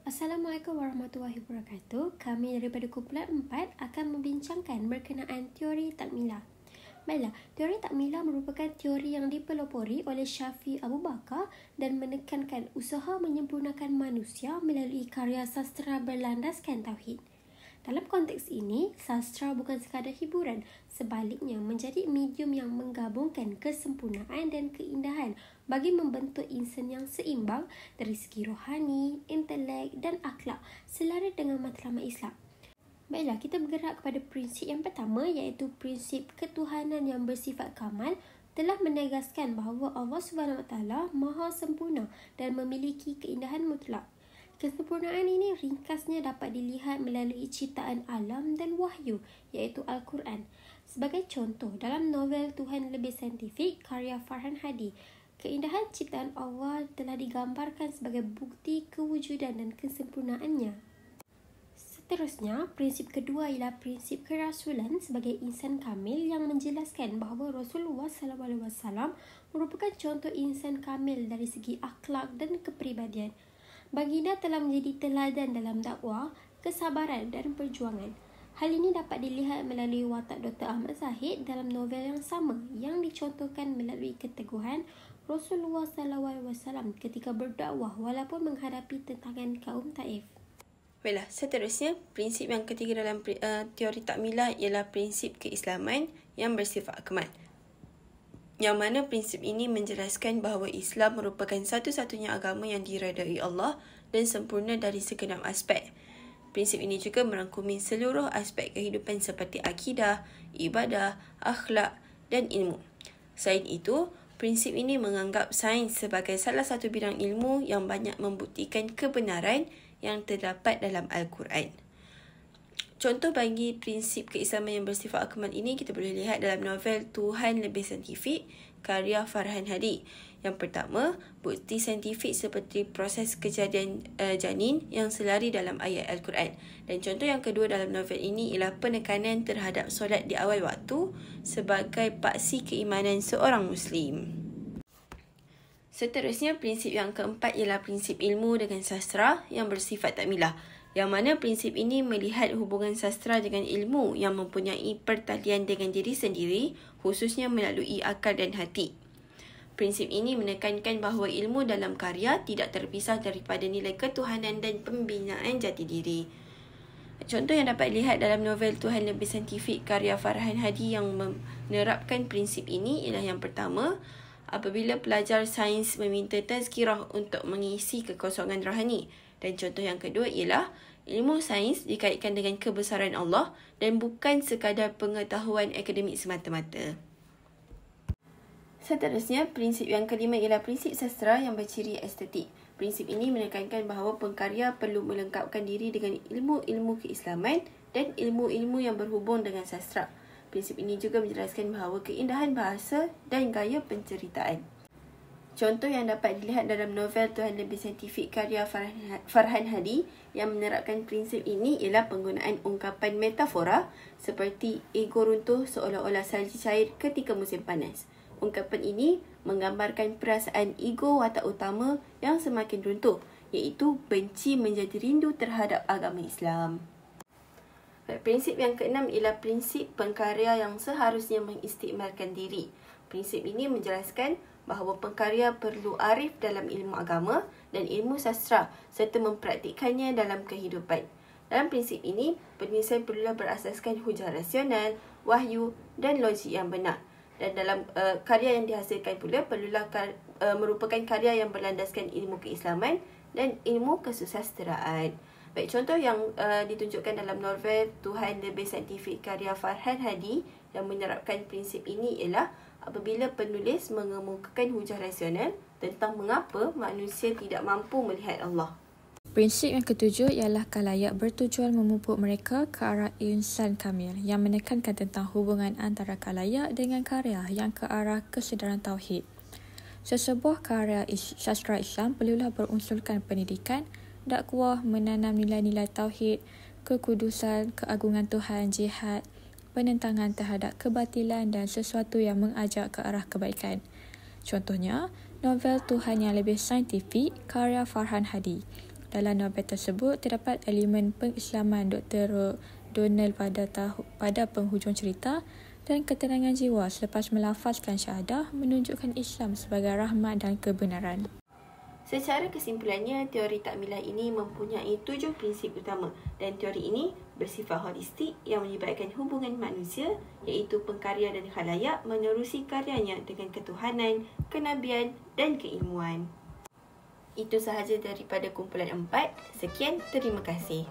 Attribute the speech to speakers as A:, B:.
A: Assalamualaikum warahmatullahi wabarakatuh. Kami daripada kumpulan 4 akan membincangkan berkenaan teori takmilah. Baiklah, teori takmilah merupakan teori yang dipelopori oleh Syafi'i Abu Bakar dan menekankan usaha menyempurnakan manusia melalui karya sastra berlandaskan tauhid. Dalam konteks ini, sastra bukan sekadar hiburan, sebaliknya menjadi medium yang menggabungkan kesempurnaan dan keindahan bagi membentuk insan yang seimbang dari segi rohani, intelek dan akhlak selaras dengan matlamat Islam. Baiklah, kita bergerak kepada prinsip yang pertama, iaitu prinsip ketuhanan yang bersifat kamal telah menegaskan bahawa Allah SWT maha sempurna dan memiliki keindahan mutlak. Kesempurnaan ini ringkasnya dapat dilihat melalui ciptaan alam dan wahyu, iaitu Al-Quran. Sebagai contoh, dalam novel Tuhan Lebih Saintifik karya Farhan Hadi, keindahan ciptaan Allah telah digambarkan sebagai bukti kewujudan dan kesempurnaannya. Seterusnya, prinsip kedua ialah prinsip kerasulan sebagai insan kamil yang menjelaskan bahawa Rasulullah SAW merupakan contoh insan kamil dari segi akhlak dan kepribadian. Baginda telah menjadi teladan dalam dakwah, kesabaran dan perjuangan. Hal ini dapat dilihat melalui watak Dr. Ahmad Zahid dalam novel yang sama yang dicontohkan melalui keteguhan Rasulullah SAW ketika berdakwah walaupun menghadapi tentangan kaum Taif.
B: Baiklah, seterusnya, prinsip yang ketiga dalam teori takmilah ialah prinsip keislaman yang bersifat kamal. Yang mana prinsip ini menjelaskan bahawa Islam merupakan satu-satunya agama yang diredai Allah dan sempurna dari segenap aspek. Prinsip ini juga merangkumi seluruh aspek kehidupan seperti akidah, ibadah, akhlak dan ilmu. Selain itu, prinsip ini menganggap sains sebagai salah satu bidang ilmu yang banyak membuktikan kebenaran yang terdapat dalam Al-Quran. Contoh bagi prinsip keislaman yang bersifat akmal ini kita boleh lihat dalam novel Tuhan Lebih Saintifik karya Farhan Hadi. Yang pertama, bukti saintifik seperti proses kejadian janin yang selari dalam ayat Al-Quran. Dan contoh yang kedua dalam novel ini ialah penekanan terhadap solat di awal waktu sebagai paksi keimanan seorang Muslim. Seterusnya, prinsip yang keempat ialah prinsip ilmu dengan sastra yang bersifat takmilah. Yang mana prinsip ini melihat hubungan sastra dengan ilmu yang mempunyai pertalian dengan diri sendiri, khususnya melalui akal dan hati. Prinsip ini menekankan bahawa ilmu dalam karya tidak terpisah daripada nilai ketuhanan dan pembinaan jati diri. Contoh yang dapat dilihat dalam novel Tuhan Lebih Saintifik karya Farhan Hadi yang menerapkan prinsip ini ialah yang pertama, apabila pelajar sains meminta tazkirah untuk mengisi kekosongan rohani. Dan contoh yang kedua ialah ilmu sains dikaitkan dengan kebesaran Allah dan bukan sekadar pengetahuan akademik semata-mata. Seterusnya, prinsip yang kelima ialah prinsip sastra yang berciri estetik. Prinsip ini menekankan bahawa pengkarya perlu melengkapkan diri dengan ilmu-ilmu keislaman dan ilmu-ilmu yang berhubung dengan sastra. Prinsip ini juga menjelaskan bahawa keindahan bahasa dan gaya penceritaan. Contoh yang dapat dilihat dalam novel Tuhan Lebih Saintifik karya Farhan Hadi yang menerapkan prinsip ini ialah penggunaan ungkapan metafora seperti ego runtuh seolah-olah salji cair ketika musim panas. Ungkapan ini menggambarkan perasaan ego watak utama yang semakin runtuh, iaitu benci menjadi rindu terhadap agama Islam. Prinsip yang keenam ialah prinsip pengkarya yang seharusnya mengistikmalkan diri. Prinsip ini menjelaskan bahawa pengkarya perlu arif dalam ilmu agama dan ilmu sastra serta mempraktikkannya dalam kehidupan. Dalam prinsip ini, penulisan perlulah berasaskan hujah rasional, wahyu dan logik yang benar. Dan dalam karya yang dihasilkan pula perlulah merupakan karya yang berlandaskan ilmu keislaman dan ilmu kesusasteraan. Baik, contoh yang ditunjukkan dalam novel Tuhan Lebih Saintifik karya Farhan Hadi yang menerapkan prinsip ini ialah apabila penulis mengemukakan hujah rasional tentang mengapa manusia tidak mampu melihat Allah.
C: Prinsip yang ketujuh ialah kalayak bertujuan memupuk mereka ke arah insan kamil yang menekankan tentang hubungan antara kalayak dengan karya yang ke arah kesedaran tauhid. Sesebuah karya sastra Islam perlulah berunsurkan pendidikan, dakwah, menanam nilai-nilai tauhid, kekudusan, keagungan Tuhan, jihad, penentangan terhadap kebatilan dan sesuatu yang mengajak ke arah kebaikan. Contohnya, novel Tuhan Yang Lebih Saintifik karya Farhan Hadi Dalam novel tersebut, terdapat elemen pengislaman Dr. Donald pada penghujung cerita dan ketenangan jiwa selepas melafazkan syahadah menunjukkan Islam sebagai rahmat dan kebenaran.
B: Secara kesimpulannya, teori takmilah ini mempunyai 7 prinsip utama dan teori ini bersifat holistik yang melibatkan hubungan manusia iaitu pengkarya dan khalayak menerusi karyanya dengan ketuhanan, kenabian dan keilmuan. Itu sahaja daripada kumpulan 4. Sekian, terima kasih.